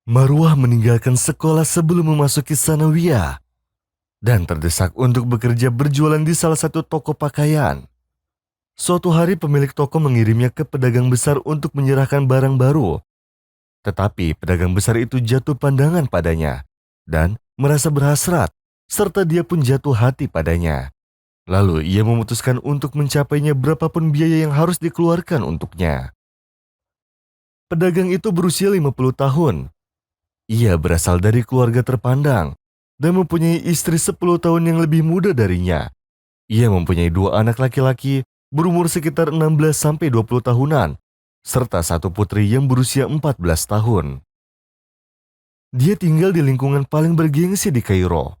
Marwah meninggalkan sekolah sebelum memasuki sanawiyah dan terdesak untuk bekerja berjualan di salah satu toko pakaian. Suatu hari pemilik toko mengirimnya ke pedagang besar untuk menyerahkan barang baru. Tetapi pedagang besar itu jatuh pandangan padanya dan merasa berhasrat, serta dia pun jatuh hati padanya. Lalu ia memutuskan untuk mencapainya berapapun biaya yang harus dikeluarkan untuknya. Pedagang itu berusia 50 tahun. Ia berasal dari keluarga terpandang dan mempunyai istri 10 tahun yang lebih muda darinya. Ia mempunyai dua anak laki-laki berumur sekitar 16-20 tahunan, serta satu putri yang berusia 14 tahun. Dia tinggal di lingkungan paling bergengsi di Kairo.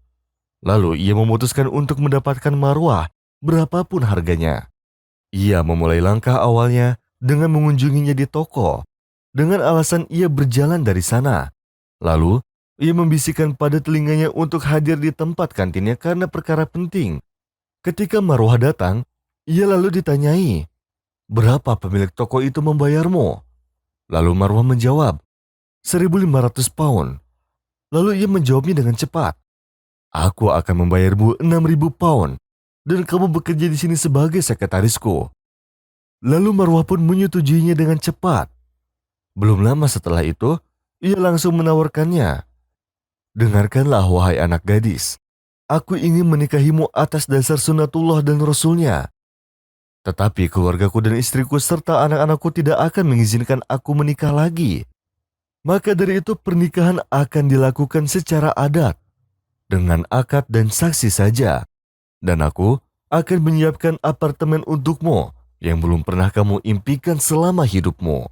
Lalu ia memutuskan untuk mendapatkan marwah berapapun harganya. Ia memulai langkah awalnya dengan mengunjunginya di toko, dengan alasan ia berjalan dari sana. Lalu, ia membisikkan pada telinganya untuk hadir di tempat kantinnya karena perkara penting. Ketika marwah datang, ia lalu ditanyai, "Berapa pemilik toko itu membayarmu?" Lalu marwah menjawab, 1.500 pound. Lalu ia menjawabnya dengan cepat, "Aku akan membayarmu 6.000 pound, dan kamu bekerja di sini sebagai sekretarisku." Lalu marwah pun menyetujuinya dengan cepat. Belum lama setelah itu, ia langsung menawarkannya, "Dengarkanlah wahai anak gadis, aku ingin menikahimu atas dasar sunatullah dan rasulnya. Tetapi keluargaku dan istriku serta anak-anakku tidak akan mengizinkan aku menikah lagi. Maka dari itu pernikahan akan dilakukan secara adat, dengan akad dan saksi saja. Dan aku akan menyiapkan apartemen untukmu yang belum pernah kamu impikan selama hidupmu."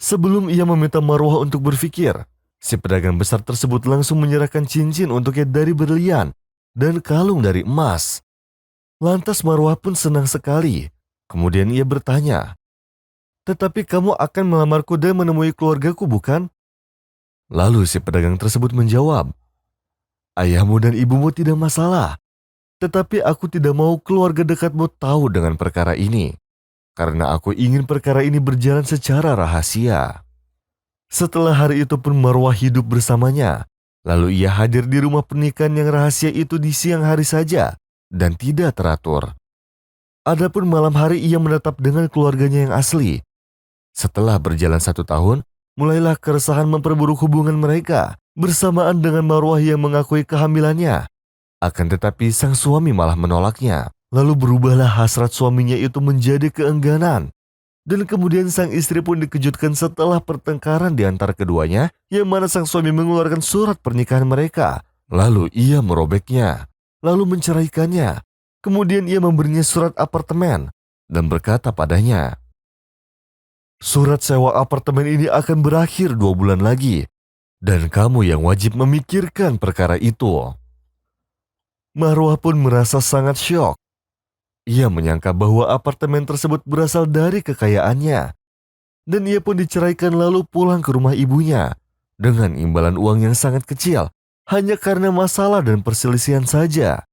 Sebelum ia meminta marwah untuk berpikir, si pedagang besar tersebut langsung menyerahkan cincin untuknya dari berlian dan kalung dari emas. Lantas marwah pun senang sekali. Kemudian ia bertanya, "Tetapi kamu akan melamarku dan menemui keluargaku, bukan?" Lalu si pedagang tersebut menjawab, "Ayahmu dan ibumu tidak masalah, tetapi aku tidak mau keluarga dekatmu tahu dengan perkara ini, karena aku ingin perkara ini berjalan secara rahasia." Setelah hari itu pun marwah hidup bersamanya. Lalu ia hadir di rumah pernikahan yang rahasia itu di siang hari saja dan tidak teratur. Adapun malam hari ia menetap dengan keluarganya yang asli. Setelah berjalan 1 tahun, mulailah keresahan memperburuk hubungan mereka bersamaan dengan marwah yang mengakui kehamilannya. Akan tetapi sang suami malah menolaknya. Lalu berubahlah hasrat suaminya itu menjadi keengganan. Dan kemudian sang istri pun dikejutkan setelah pertengkaran di antara keduanya, yang mana sang suami mengeluarkan surat pernikahan mereka. Lalu ia merobeknya, lalu menceraikannya. Kemudian ia memberinya surat apartemen dan berkata padanya, "Surat sewa apartemen ini akan berakhir 2 bulan lagi, dan kamu yang wajib memikirkan perkara itu." Marwah pun merasa sangat syok. Ia menyangka bahwa apartemen tersebut berasal dari kekayaannya, dan ia pun diceraikan lalu pulang ke rumah ibunya dengan imbalan uang yang sangat kecil, hanya karena masalah dan perselisihan saja.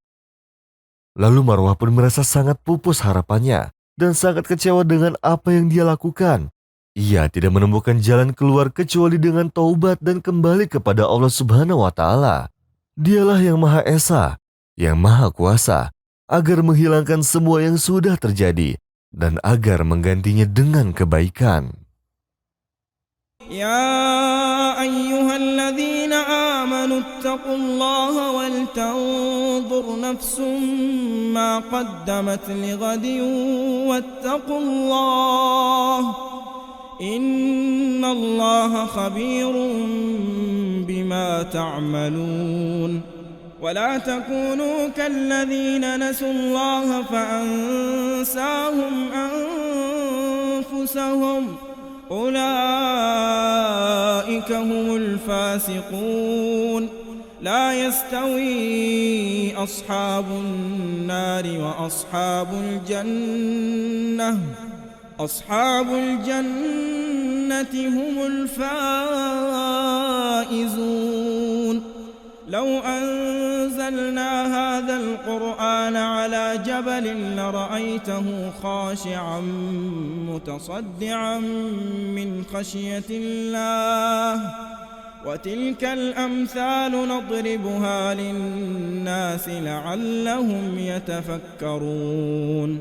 Lalu Marwah pun merasa sangat pupus harapannya dan sangat kecewa dengan apa yang dia lakukan. Ia tidak menemukan jalan keluar kecuali dengan taubat dan kembali kepada Allah Subhanahu wa Ta'ala. Dialah yang Maha Esa, yang Maha Kuasa, agar menghilangkan semua yang sudah terjadi dan agar menggantinya dengan kebaikan. يا أيها الذين آمنوا اتقوا الله ولتنظر نفس ما قدمت لغد واتقوا الله إن الله خبير بما تعملون ولا تكونوا كالذين نسوا الله فأنساهم أنفسهم أولئك هم الفاسقون لا يستوي أصحاب النار وأصحاب الجنة أصحاب الجنة هم الفائزون لو أنزلنا هذا القرآن على جبل لرأيته خاشعا متصدعا من خشية الله وتلك الأمثال نضربها للناس لعلهم يتفكرون